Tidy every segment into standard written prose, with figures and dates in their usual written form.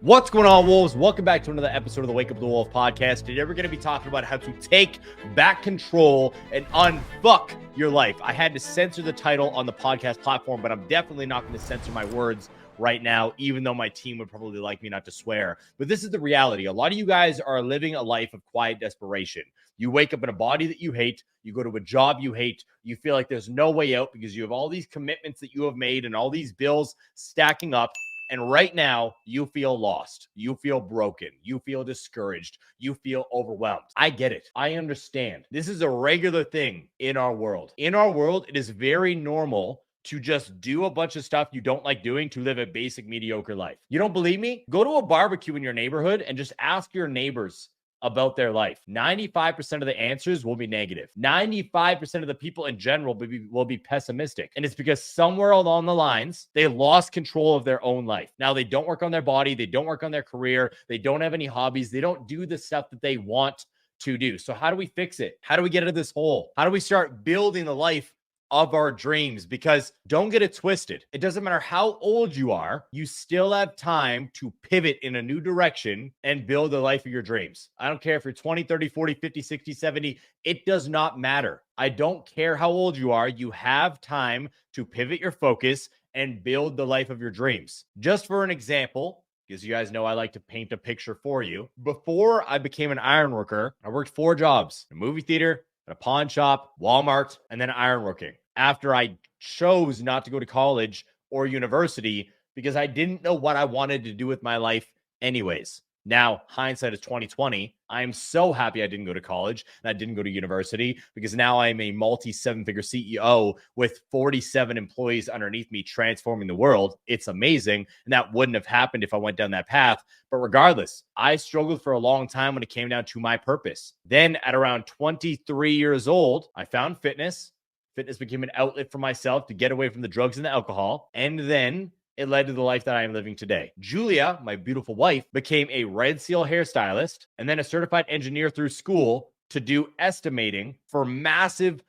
What's going on, Wolves? Welcome back to another episode of the Wake Up the Wolf podcast. Today we're going to be talking about how to take back control and unfuck your life. I had to censor the title on the podcast platform, but I'm definitely not going to censor my words right now, even though my team would probably like me not to swear. But this is the reality. A lot of you guys are living a life of quiet desperation. You wake up in a body that you hate. You go to a job you hate. You feel like there's no way out because you have all these commitments that you have made and all these bills stacking up. And right now, you feel lost. You feel broken. You feel discouraged. You feel overwhelmed. I get it. I understand. This is a regular thing in our world. In our world, it is very normal to just do a bunch of stuff you don't like doing to live a basic, mediocre life. You don't believe me? Go to a barbecue in your neighborhood and just ask your neighbors about their life. 95% of the answers will be negative. 95% of the people in general will be pessimistic. And it's because somewhere along the lines, they lost control of their own life. Now, they don't work on their body. They don't work on their career. They don't have any hobbies. They don't do the stuff that they want to do. So how do we fix it? How do we get out of this hole? How do we start building the life of our dreams? Because don't get it twisted. It doesn't matter how old you are, you still have time to pivot in a new direction and build the life of your dreams. I don't care if you're 20, 30, 40, 50, 60, 70. It does not matter. I don't care how old you are. You have time to pivot your focus and build the life of your dreams. Just for an example, because you guys know I like to paint a picture for you. Before I became an ironworker, I worked 4 jobs: a movie theater, a pawn shop, Walmart, and then ironworking. After I chose not to go to college or university because I didn't know what I wanted to do with my life anyways. Now, hindsight is 2020. I'm so happy I didn't go to college and I didn't go to university, because now I'm a multi-7-figure CEO with 47 employees underneath me transforming the world. It's amazing. And that wouldn't have happened if I went down that path. But regardless, I struggled for a long time when it came down to my purpose. Then at around 23 years old, I found fitness. Fitness became an outlet for myself to get away from the drugs and the alcohol. And then it led to the life that I am living today. Julia, my beautiful wife, became a Red Seal hairstylist and then a certified engineer through school to do estimating for massive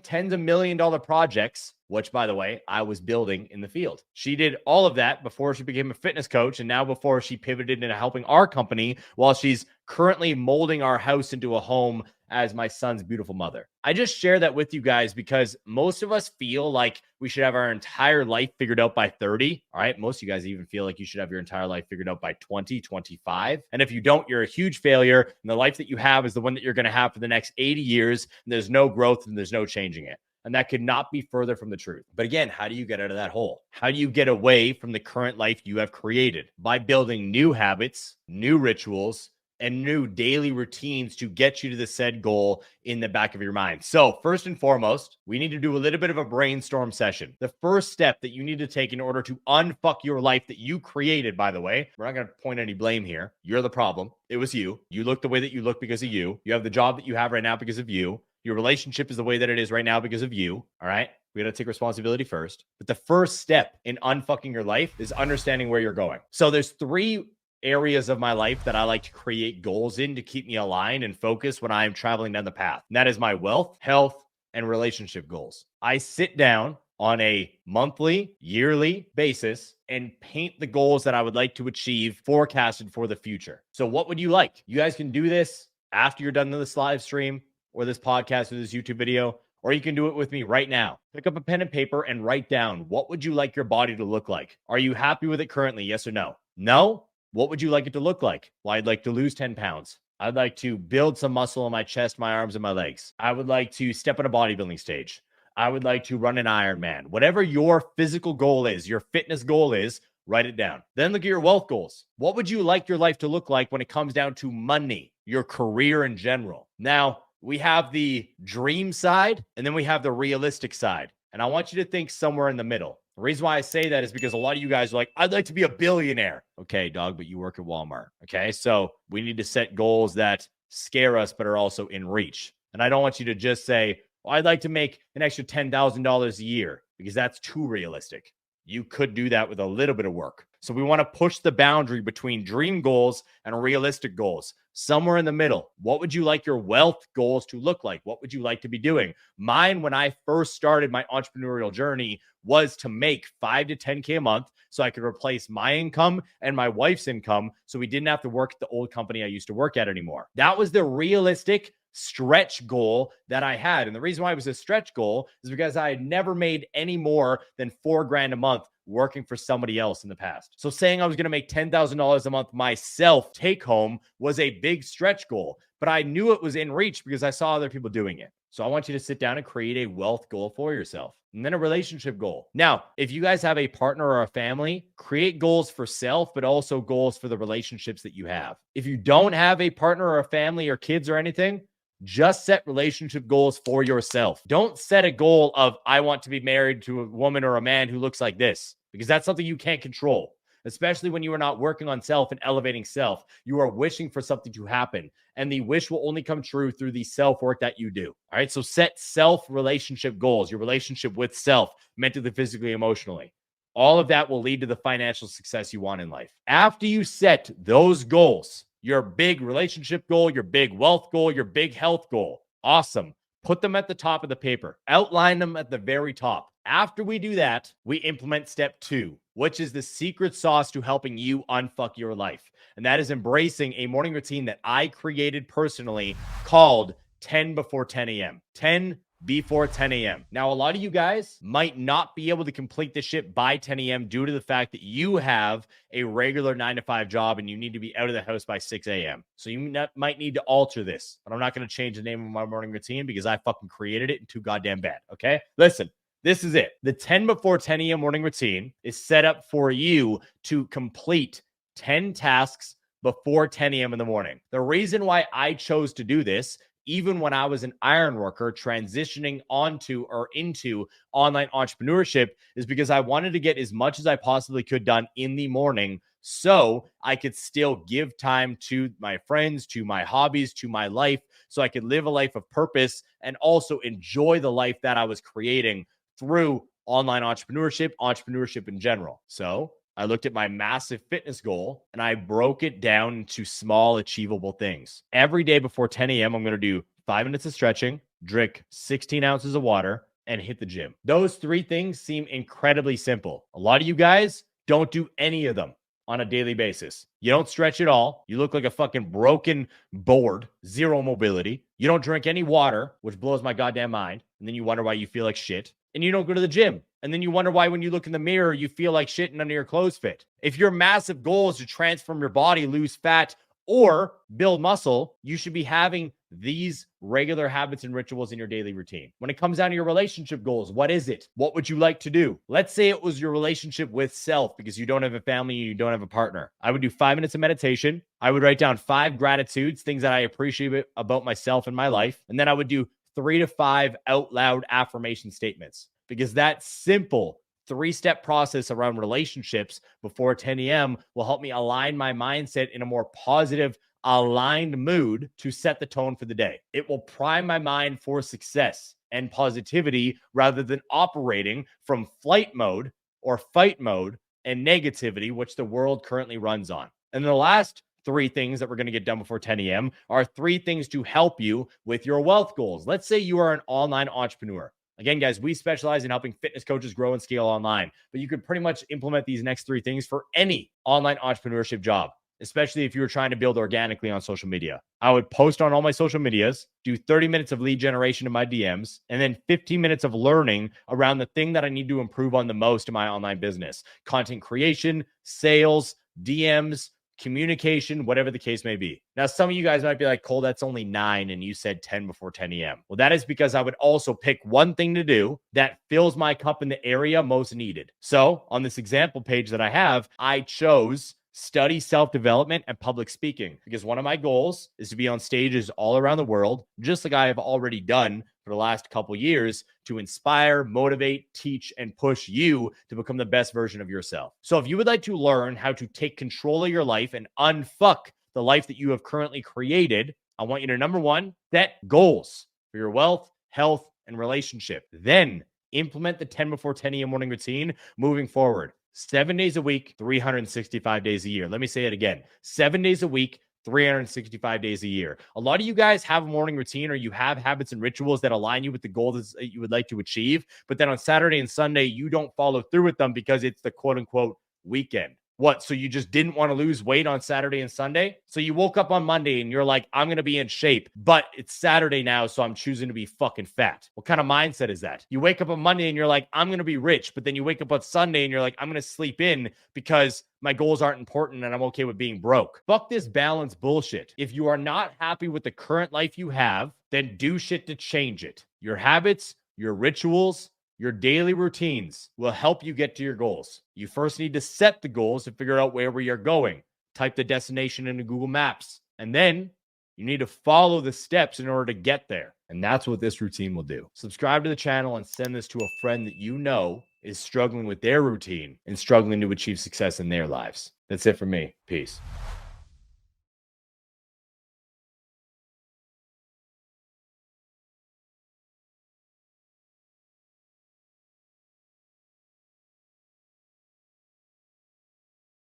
tens of million dollar projects, which, by the way, I was building in the field. She did all of that before she became a fitness coach, and now before she pivoted into helping our company, while she's currently molding our house into a home as my son's beautiful mother. I just share that with you guys because most of us feel like we should have our entire life figured out by 30. All right. Most of you guys even feel like you should have your entire life figured out by 20, 25. And if you don't, you're a huge failure. And the life that you have is the one that you're going to have for the next 80 years. And there's no growth and there's no changing it. And that could not be further from the truth. But again, how do you get out of that hole? How do you get away from the current life you have created? By building new habits, new rituals, and new daily routines to get you to the said goal in the back of your mind. So first and foremost, we need to do a little bit of a brainstorm session. The first step that you need to take in order to unfuck your life that you created, by the way, we're not going to point any blame here. You're the problem. It was you. You look the way that you look because of you. You have the job that you have right now because of you. Your relationship is the way that it is right now because of you. All right. We got to take responsibility first. But the first step in unfucking your life is understanding where you're going. So there's 3 areas of my life that I like to create goals in to keep me aligned and focused when I'm traveling down the path. And that is my wealth, health, and relationship goals. I sit down on a monthly, yearly basis and paint the goals that I would like to achieve forecasted for the future. So what would you like? You guys can do this after you're done with this live stream or this podcast or this YouTube video, or you can do it with me right now. Pick up a pen and paper and write down, what would you like your body to look like? Are you happy with it currently? Yes or no? No? What would you like it to look like? Well, I'd like to lose 10 pounds. I'd like to build some muscle in my chest, my arms, and my legs. I would like to step on a bodybuilding stage. I would like to run an Ironman. Whatever your physical goal is, your fitness goal is, write it down. Then look at your wealth goals. What would you like your life to look like when it comes down to money, your career in general? Now, we have the dream side, and then we have the realistic side. And I want you to think somewhere in the middle. The reason why I say that is because a lot of you guys are like, I'd like to be a billionaire. Okay, dog, but you work at Walmart. Okay, so we need to set goals that scare us, but are also in reach. And I don't want you to just say, well, I'd like to make an extra $10,000 a year, because that's too realistic. You could do that with a little bit of work. So we want to push the boundary between dream goals and realistic goals. Somewhere in the middle. What would you like your wealth goals to look like? What would you like to be doing? Mine, when I first started my entrepreneurial journey, was to make 5 to 10K a month so I could replace my income and my wife's income so we didn't have to work at the old company I used to work at anymore. That was the realistic stretch goal that I had. And the reason why it was a stretch goal is because I had never made any more than $4,000 a month working for somebody else in the past. So saying I was going to make $10,000 a month myself take home was a big stretch goal, but I knew it was in reach because I saw other people doing it. So I want you to sit down and create a wealth goal for yourself, and then a relationship goal. Now, if you guys have a partner or a family, create goals for self, but also goals for the relationships that you have. If you don't have a partner or a family or kids or anything, just set relationship goals for yourself. Don't set a goal of, I want to be married to a woman or a man who looks like this, because that's something you can't control, especially when you are not working on self and elevating self. You are wishing for something to happen, and the wish will only come true through the self-work that you do. All right, so set self-relationship goals, your relationship with self, mentally, physically, emotionally. All of that will lead to the financial success you want in life. After you set those goals, your big relationship goal, your big wealth goal, your big health goal, awesome. Put them at the top of the paper. Outline them at the very top. After we do that, we implement step 2, which is the secret sauce to helping you unfuck your life. And that is embracing a morning routine that I created personally called 10 before 10 a.m. 10 before 10 a.m. Now, a lot of you guys might not be able to complete this shit by 10 a.m. due to the fact that you have a regular 9 to 5 job and you need to be out of the house by 6 a.m. So you might need to alter this, but I'm not going to change the name of my morning routine because I fucking created it and too goddamn bad. Okay, listen. This is it. The 10 before 10 a.m. morning routine is set up for you to complete 10 tasks before 10 a.m. in the morning. The reason why I chose to do this, even when I was an iron worker transitioning onto or into online entrepreneurship, is because I wanted to get as much as I possibly could done in the morning so I could still give time to my friends, to my hobbies, to my life, so I could live a life of purpose and also enjoy the life that I was creating through online entrepreneurship in general. So I looked at my massive fitness goal and I broke it down into small, achievable things. Every day before 10 a.m., I'm going to do 5 minutes of stretching, drink 16 ounces of water, and hit the gym. Those 3 things seem incredibly simple. A lot of you guys don't do any of them on a daily basis. You don't stretch at all. You look like a fucking broken board, zero mobility. You don't drink any water, which blows my goddamn mind. And then you wonder why you feel like shit. And you don't go to the gym. And then you wonder why when you look in the mirror, you feel like shit and none of your clothes fit. If your massive goal is to transform your body, lose fat, or build muscle, you should be having these regular habits and rituals in your daily routine. When it comes down to your relationship goals, what is it? What would you like to do? Let's say it was your relationship with self because you don't have a family and you don't have a partner. I would do 5 minutes of meditation. I would write down 5 gratitudes, things that I appreciate about myself and my life. And then I would do 3 to 5 out loud affirmation statements, because that simple 3-step process around relationships before 10 a.m. will help me align my mindset in a more positive, aligned mood to set the tone for the day. It will prime my mind for success and positivity rather than operating from flight mode or fight mode and negativity, which the world currently runs on. And the last 3 things that we're going to get done before 10 a.m. are 3 things to help you with your wealth goals. Let's say you are an online entrepreneur. Again, guys, we specialize in helping fitness coaches grow and scale online, but you could pretty much implement these next 3 things for any online entrepreneurship job, especially if you were trying to build organically on social media. I would post on all my social medias, do 30 minutes of lead generation in my DMs, and then 15 minutes of learning around the thing that I need to improve on the most in my online business: content creation, sales, DMs, communication, whatever the case may be. Now, some of you guys might be like, Cole, that's only 9 and you said 10 before 10 a.m. Well, that is because I would also pick one thing to do that fills my cup in the area most needed. So on this example page that I have, I chose study self-development and public speaking because one of my goals is to be on stages all around the world, just like I have already done for the last couple years, to inspire, motivate, teach, and push you to become the best version of yourself. So if you would like to learn how to take control of your life and unfuck the life that you have currently created, I want you to, number 1, set goals for your wealth, health, and relationship. Then implement the 10 before 10 a.m. morning routine moving forward. 7 days a week, 365 days a year. Let me say it again. 7 days a week, 365 days a year. A lot of you guys have a morning routine or you have habits and rituals that align you with the goals that you would like to achieve. But then on Saturday and Sunday, you don't follow through with them because it's the quote unquote weekend. What? So you just didn't want to lose weight on Saturday and Sunday? So you woke up on Monday and you're like, I'm going to be in shape, but it's Saturday now, so I'm choosing to be fucking fat. What kind of mindset is that? You wake up on Monday and you're like, I'm going to be rich, but then you wake up on Sunday and you're like, I'm going to sleep in because my goals aren't important and I'm okay with being broke. Fuck this balance bullshit. If you are not happy with the current life you have, then do shit to change it. Your habits, your rituals, your daily routines will help you get to your goals. You first need to set the goals to figure out where you're going. Type the destination into Google Maps. And then you need to follow the steps in order to get there. And that's what this routine will do. Subscribe to the channel and send this to a friend that you know is struggling with their routine and struggling to achieve success in their lives. That's it for me. Peace.